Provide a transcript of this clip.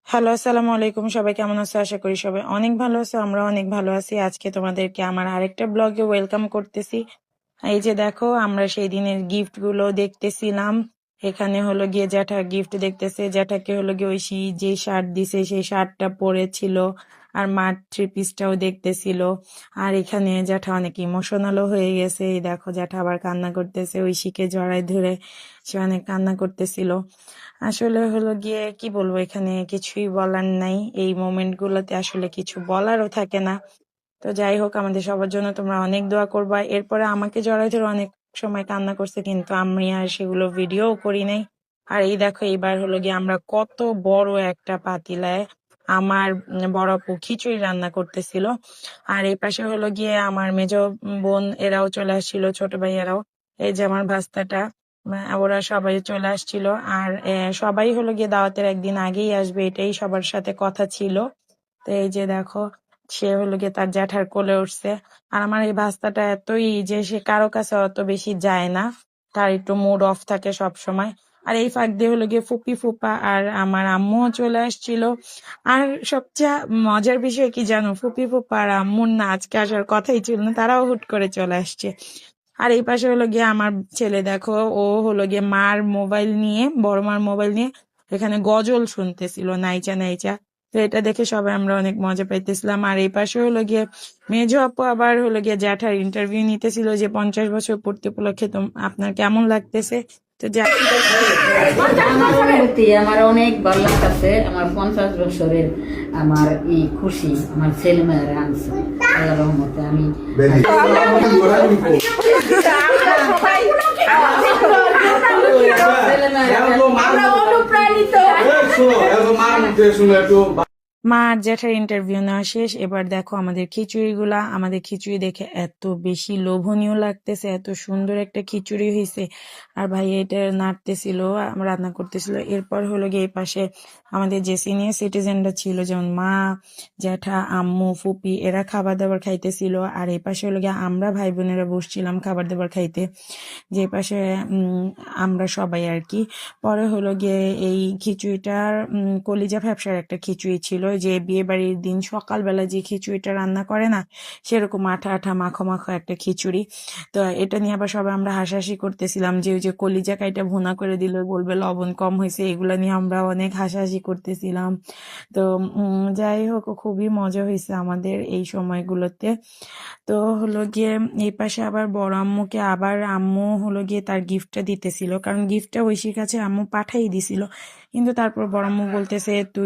Hello, আসসালামু আলাইকুম। সবাই কেমন আছো? আশা করি সবাই অনেক ভালো আছো। আমরা অনেক ভালো আছি। আজকে তোমাদেরকে আমার আরেকটা ব্লগে ওয়েলকাম করতেছি। এই যে দেখো, আমরা সেই দিনের গিফট গুলো দেখতেছিলাম। এখানে হলো গিয়ে জ্যাঠা গিফট দেখতেছে। জ্যাঠাকে হলো গিয়ে ওই যে শার্ট দিছে সেই শার্টটা পরেছিল। আর মার থ্রি পিসটাও দেখতেছিল। আর এখানে জ্যাঠা অনেক ইমোশনালও হয়ে গেছে। এই দেখো, জ্যাঠা আবার কান্না করতেছে, ঐশীকে জড়ায় ধরে সে অনেক কান্না করতেছিল। আসলে হলো গিয়ে কি বলবো, এখানে কিছুই বলার নাই। এই মোমেন্ট গুলোতে আসলে কিছু বলারও থাকে না। তো যাই হোক, আমাদের সবার জন্য তোমরা অনেক দোয়া করবা। এরপরে আমাকে জড়াই ধরে অনেক সময় কান্না করছে, কিন্তু আমি আর সেগুলো ভিডিও করি নাই। আর এই দেখো, এইবার হলো গিয়ে আমরা কত বড় একটা পাতিলায় আমার বড় আপু খিচুড়ি রান্না করতেছিল। আর এই পাশে হলো গিয়ে আমার মেজো বোন এরাও চলে আসছিল, ছোট ভাইয়ারাও। এই যে আমার ভাস্তাটা, ওরা সবাই চলে আসছিল। আর সবাই হলো গিয়ে দাওয়াতের একদিন আগেই আসবে, এটাই সবার সাথে কথা ছিল। তো এই যে দেখো, সে হলো গিয়ে তার জ্যাঠার কোলে উঠছে। আর আমার এই ভাস্তাটা এতই যে সে কারো কাছে অত বেশি যায় না, তার একটু মুড অফ থাকে সব সময়। আর এই ফাঁক দিয়ে হলো গিয়ে ফুপি ফুপা আর আমার আম্মুও চলে আসছিল। আর সবচেয়ে মজার বিষয় কি জানো, ফুপি ফুপা আর আম্মুর না আজকে আসার কথাই ছিল না, তারাও হুট করে চলে আসছে। আর এই পাশে হলো গিয়ে আমার ছেলে, দেখো, ও হলো গিয়ে মার মোবাইল নিয়ে, বড় মার মোবাইল নিয়ে এখানে গজল শুনতেছিল, নাইচা নাইচা। তো এটা দেখে সবাই আমরা অনেক মজা পাইতেছিলাম। আর এই পাশে হলো গিয়ে মেজো আপু আবার হলো গিয়ে জ্যাঠার ইন্টারভিউ নিতেছিল যে 50 বছর পূর্তি উপলক্ষে আপনার কেমন লাগতেছে। তো আমার অনুভূতি আমার অনেক ভালো লাগতেছে। আমার 50 বছরের আমার এই খুশি আমার ছেলে মেয়েরা আনছে আল্লাহ রহমতে। আমি মা আর জ্যাঠার ইন্টারভিউ নেওয়া শেষ। এবার দেখো আমাদের খিচুড়িগুলা। আমাদের খিচুড়ি দেখে এত বেশি লোভনীয় লাগতেছে, এত সুন্দর একটা খিচুড়ি হয়েছে। আর ভাই এটা নাড়তেছিল, রান্না করতেছিল। এরপর হলো গিয়ে এই পাশে আমাদের যে সিনিয়র সিটিজেনরা ছিল, যেমন মা, জ্যাঠা, আম্মু, ফুপি, এরা খাবার দাবার খাইতেছিল। আর এই পাশে হলো গিয়ে আমরা ভাই বোনেরা বসছিলাম খাবার দাবার খাইতে, যে পাশে আমরা সবাই আর কি। পরে হলো গিয়ে এই খিচুড়িটার কলিজা ফ্যাপসার একটা খিচুড়ি ছিল, যে বিয়ে বাড়ির দিন সকালবেলা যে খিচুড়িটা রান্না করে না, সেরকম আঠা আঠা মাখো মাখো একটা খিচুড়ি। তো এটা নিয়ে আবার সবাই আমরা হাসাহাসি করতেছিলাম যে ওই যে কলিজা কাইটা ভুনা করে দিলে বলবে লবণ কম হয়েছে, এগুলা নিয়ে আমরা অনেক হাসাহাসি করতেছিলাম। তো যাই হোক, খুবই মজা হয়েছে আমাদের এই সময়গুলোতে। তো হলো গিয়ে এই পাশে আবার বড় আম্মুকে আবার আম্মু হলো গিয়ে তার গিফটটা দিতেছিল, কারণ গিফটটা ঐশীর কাছে আম্মু পাঠাই দিছিল। কিন্তু তারপর বড় আম্মু বলতেছে, তুই